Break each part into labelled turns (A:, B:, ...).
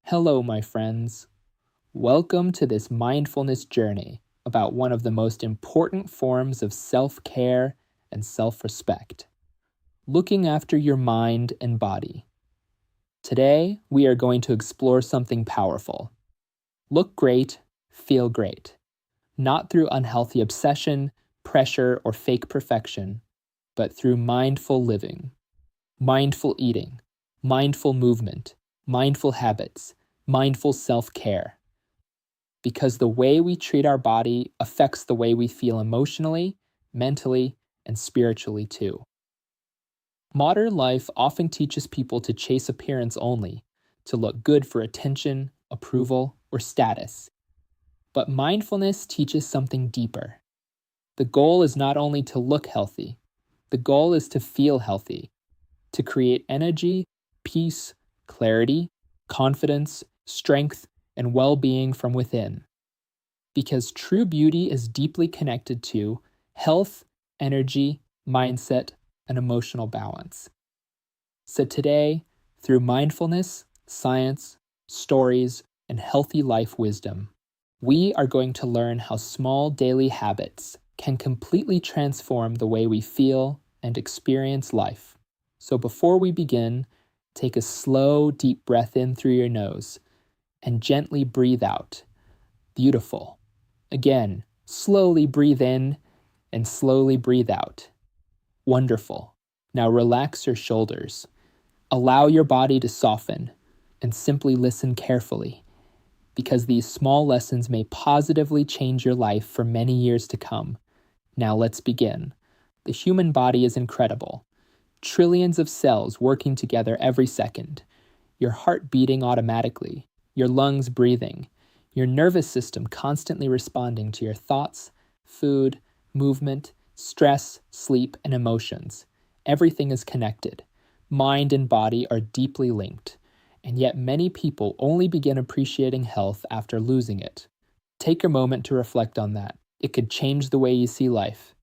A: Hello, my friends. Welcome to this mindfulness journey about one of the most important forms of self-care and self-respect, looking after your mind and body. Today, we are going to explore something powerful. Look great, feel great. Not through unhealthy obsession, pressure, or fake perfection, but through mindful living, mindful eating, mindful movement, mindful habits, mindful self-care. Because the way we treat our body affects the way we feel emotionally, mentally, and spiritually too. Modern life often teaches people to chase appearance only, to look good for attention, approval, or status. But mindfulness teaches something deeper. The goal is not only to look healthy, the goal is to feel healthy, to create energy, peace, clarity, confidence, strength, and well-being from within. Because true beauty is deeply connected to health, energy, mindset, and emotional balance. So today, through mindfulness, science, stories, and healthy life wisdom, we are going to learn how small daily habits can completely transform the way we feel and experience life. So before we begin, take a slow, deep breath in through your nose and gently breathe out. Beautiful. Again, slowly breathe in and slowly breathe out. Wonderful. Now relax your shoulders. Allow your body to soften and simply listen carefully, because these small lessons may positively change your life for many years to come. Now let's begin. The human body is incredible. Trillions of cells working together every second. Your heart beating automatically, your lungs breathing, your nervous system constantly responding to your thoughts, food, movement, stress, sleep, and emotions. Everything is connected. Mind and body are deeply linked, and yet many people only begin appreciating health after losing it. Take a moment to reflect on that. It could change the way you see life.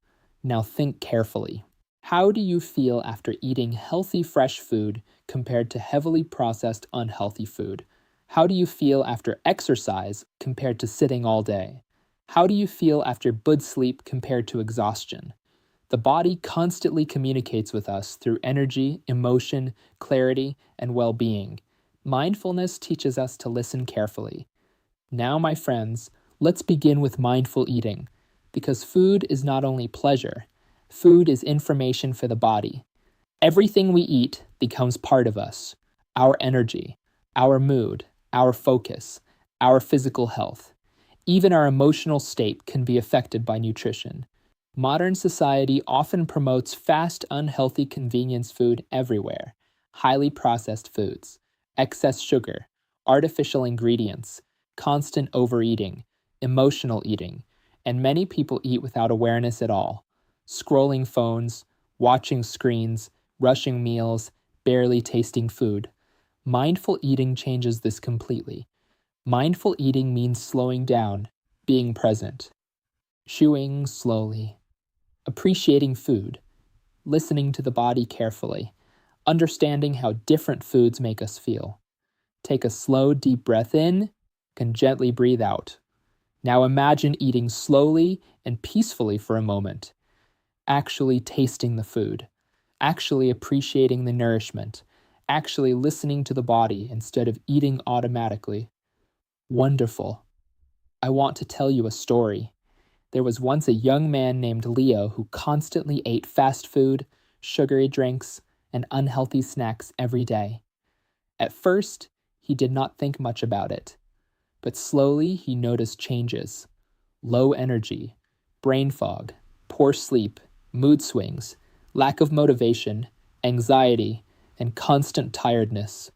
A: Now think carefully. How do you feel after eating healthy, fresh food compared to heavily processed, unhealthy food? How do you feel after exercise compared to sitting all day? How do you feel after good sleep compared to exhaustion? The body constantly communicates with us through energy, emotion, clarity, and well-being. Mindfulness teaches us to listen carefully. Now, my friends, let's begin with mindful eating, because food is not only pleasure, food is information for the body. Everything we eat becomes part of us, our energy, our mood, our focus, our physical health. Even our emotional state can be affected by nutrition. Modern society often promotes fast, unhealthy convenience food everywhere, highly processed foods, excess sugar, artificial ingredients, constant overeating, emotional eating, and many people eat without awareness at all, scrolling phones, watching screens, rushing meals, barely tasting food. Mindful eating changes this completely. Mindful eating means slowing down, being present, chewing slowly, appreciating food, listening to the body carefully, understanding how different foods make us feel. Take a slow, deep breath in, and gently breathe out. Now imagine eating slowly and peacefully for a moment, actually tasting the food, actually appreciating the nourishment, actually listening to the body instead of eating automatically. Wonderful. I want to tell you a story. There was once a young man named Leo who constantly ate fast food, sugary drinks, and unhealthy snacks every day. At first, he did not think much about it, but slowly he noticed changes. Low energy, brain fog, poor sleep, mood swings, lack of motivation, anxiety, and constant tiredness.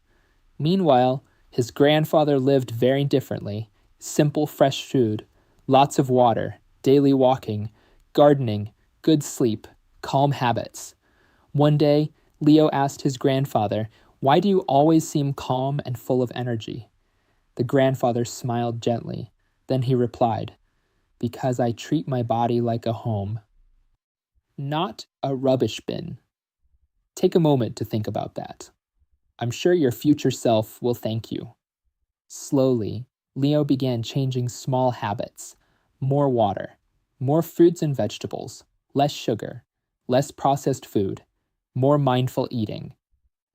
A: Meanwhile, his grandfather lived very differently. Simple, fresh food, lots of water, daily walking, gardening, good sleep, calm habits. One day, Leo asked his grandfather, "Why do you always seem calm and full of energy?" The grandfather smiled gently. Then he replied, "Because I treat my body like a home, not a rubbish bin." Take a moment to think about that. I'm sure your future self will thank you. Slowly, Leo began changing small habits: more water, more fruits and vegetables, less sugar, less processed food, more mindful eating.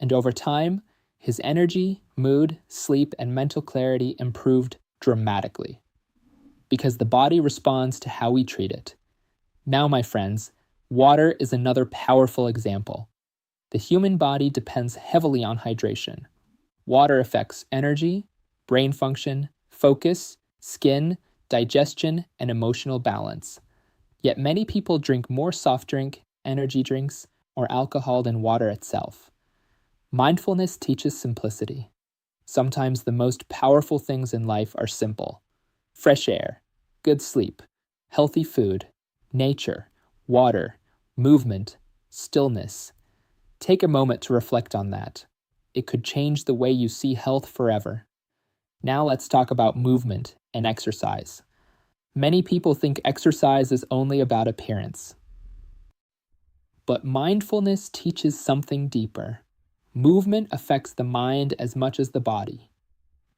A: And over time, his energy, mood, sleep, and mental clarity improved dramatically because the body responds to how we treat it. Now, my friends, water is another powerful example. The human body depends heavily on hydration. Water affects energy, brain function, focus, skin, digestion, and emotional balance. Yet many people drink more soft drink, energy drinks, or alcohol than water itself. Mindfulness teaches simplicity. Sometimes the most powerful things in life are simple: fresh air, good sleep, healthy food, nature, water, movement, stillness. Take a moment to reflect on that. It could change the way you see health forever. Now let's talk about movement and exercise. Many people think exercise is only about appearance. But mindfulness teaches something deeper. Movement affects the mind as much as the body.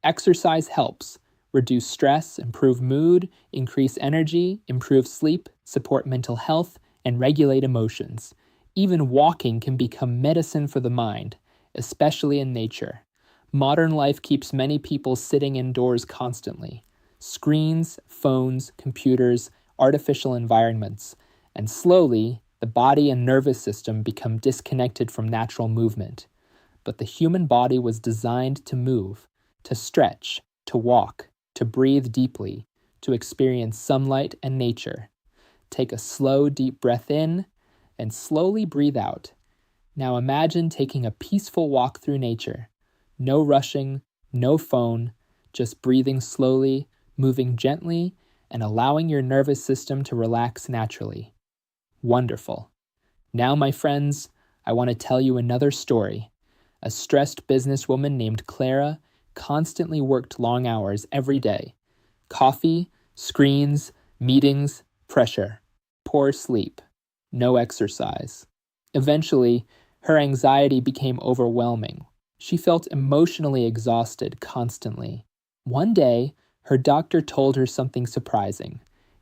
A: Exercise helps reduce stress, improve mood, increase energy, improve sleep, support mental health, and regulate emotions. Even walking can become medicine for the mind, especially in nature. Modern life keeps many people sitting indoors constantly. Screens, phones, computers, artificial environments, and slowly, the body and nervous system become disconnected from natural movement. But the human body was designed to move, to stretch, to walk, to breathe deeply, to experience sunlight and nature. Take a slow, deep breath in and slowly breathe out. Now imagine taking a peaceful walk through nature. No rushing, no phone, just breathing slowly, moving gently, and allowing your nervous system to relax naturally. Wonderful. Now, my friends, I want to tell you another story. A stressed businesswoman named Clara constantly worked long hours every day. Coffee, screens, meetings, pressure, poor sleep, no exercise. Eventually, her anxiety became overwhelming. She felt emotionally exhausted constantly. One day, her doctor told her something surprising.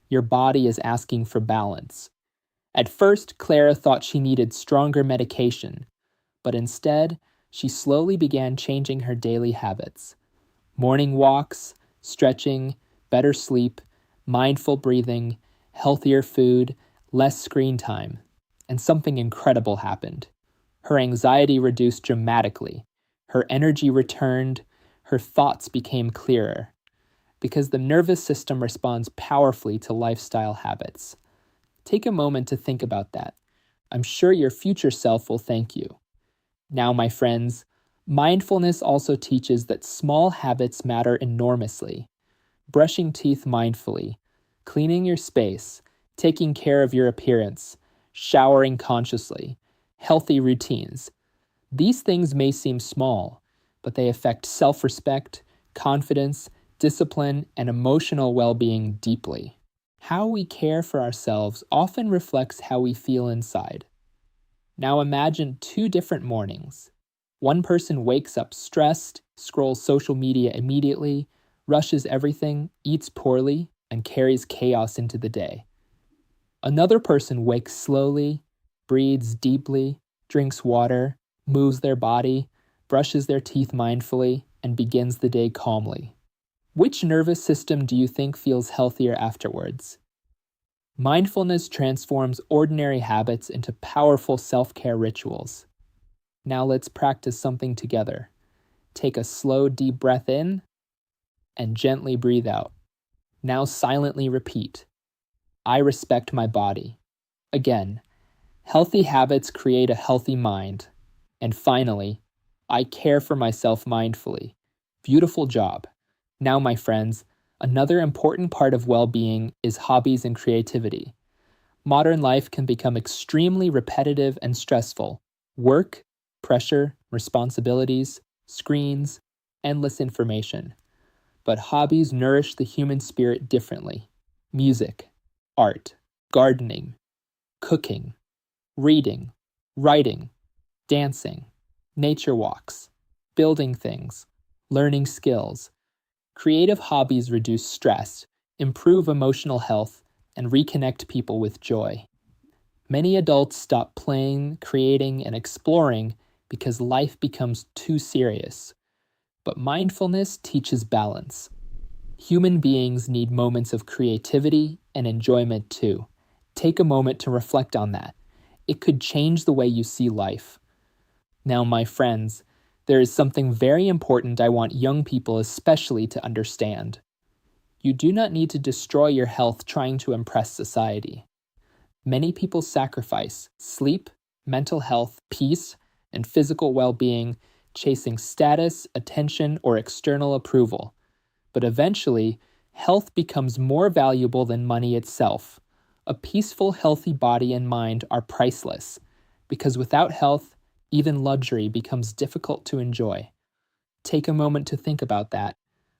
A: Your body is asking for balance. At first, Clara thought she needed stronger medication, but instead, she slowly began changing her daily habits. Morning walks, stretching, better sleep, mindful breathing, healthier food, less screen time. And something incredible happened. Her anxiety reduced dramatically. Her energy returned. Her thoughts became clearer. Because the nervous system responds powerfully to lifestyle habits. Take a moment to think about that. I'm sure your future self will thank you. Now, my friends, mindfulness also teaches that small habits matter enormously. Brushing teeth mindfully, cleaning your space, taking care of your appearance, showering consciously, healthy routines. These things may seem small, but they affect self-respect, confidence, discipline, and emotional well-being deeply. How we care for ourselves often reflects how we feel inside. Now imagine two different mornings. One person wakes up stressed, scrolls social media immediately, rushes everything, eats poorly, and carries chaos into the day. Another person wakes slowly, breathes deeply, drinks water, moves their body, brushes their teeth mindfully, and begins the day calmly. Which nervous system do you think feels healthier afterwards? Mindfulness transforms ordinary habits into powerful self-care rituals. Now let's practice something together. Take a slow, deep breath in and gently breathe out. Now silently repeat, I respect my body. Again, healthy habits create a healthy mind. And finally, I care for myself mindfully. Beautiful job. Now, my friends, another important part of well-being is hobbies and creativity. Modern life can become extremely repetitive and stressful. Work, pressure, responsibilities, screens, endless information. But hobbies nourish the human spirit differently. Music, art, gardening, cooking, reading, writing, dancing, nature walks, building things, learning skills. Creative hobbies reduce stress, improve emotional health, and reconnect people with joy. Many adults stop playing, creating, and exploring because life becomes too serious. But mindfulness teaches balance. Human beings need moments of creativity and enjoyment too. Take a moment to reflect on that. It could change the way you see life. Now, my friends, there is something very important I want young people especially to understand. You do not need to destroy your health trying to impress society. Many people sacrifice sleep, mental health, peace, and physical well-being chasing status, attention, or external approval. But eventually, health becomes more valuable than money itself. A peaceful, healthy body and mind are priceless, because without health, even luxury becomes difficult to enjoy. Take a moment to think about that.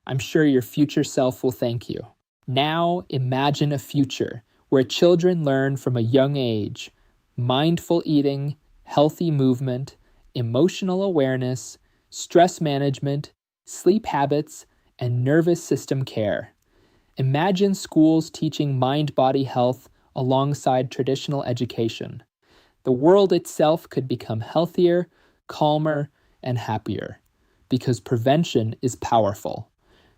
A: I'm sure your future self will thank you. Now imagine a future where children learn from a young age mindful eating, healthy movement, emotional awareness, stress management, sleep habits, and nervous system care. Imagine schools teaching mind-body health alongside traditional education. The world itself could become healthier, calmer, and happier, because prevention is powerful.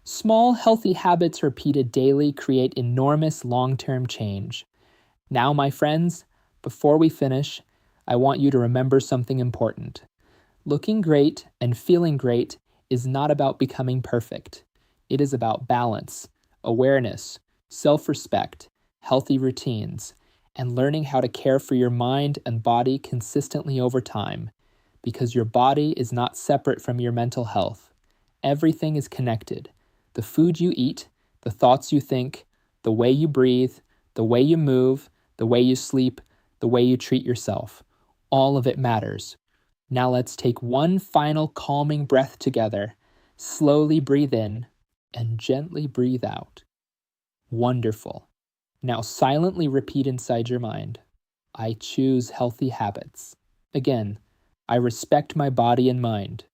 A: Small, healthy habits repeated daily create enormous long-term change. Now, my friends, before we finish, I want you to remember something important. Looking great and feeling great is not about becoming perfect. It is about balance, awareness, self-respect, healthy routines, and learning how to care for your mind and body consistently over time, because your body is not separate from your mental health. Everything is connected. The food you eat, the thoughts you think, the way you breathe, the way you move, the way you sleep, the way you treat yourself. All of it matters. Now let's take one final calming breath together. Slowly breathe in and gently breathe out. Wonderful. Now silently repeat inside your mind, I choose healthy habits. Again, I respect my body and mind.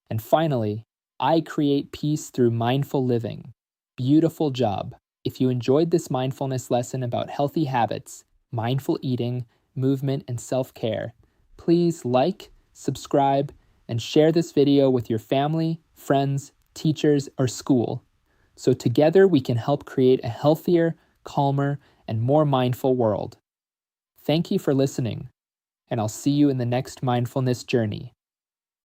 A: And finally, I create peace through mindful living. Beautiful job. If you enjoyed this mindfulness lesson about healthy habits, mindful eating, movement, and self-care, please like, subscribe, and share this video with your family, friends, teachers, or school, so together we can help create a healthier, calmer, and more mindful world. Thank you for listening, and I'll see you in the next mindfulness journey.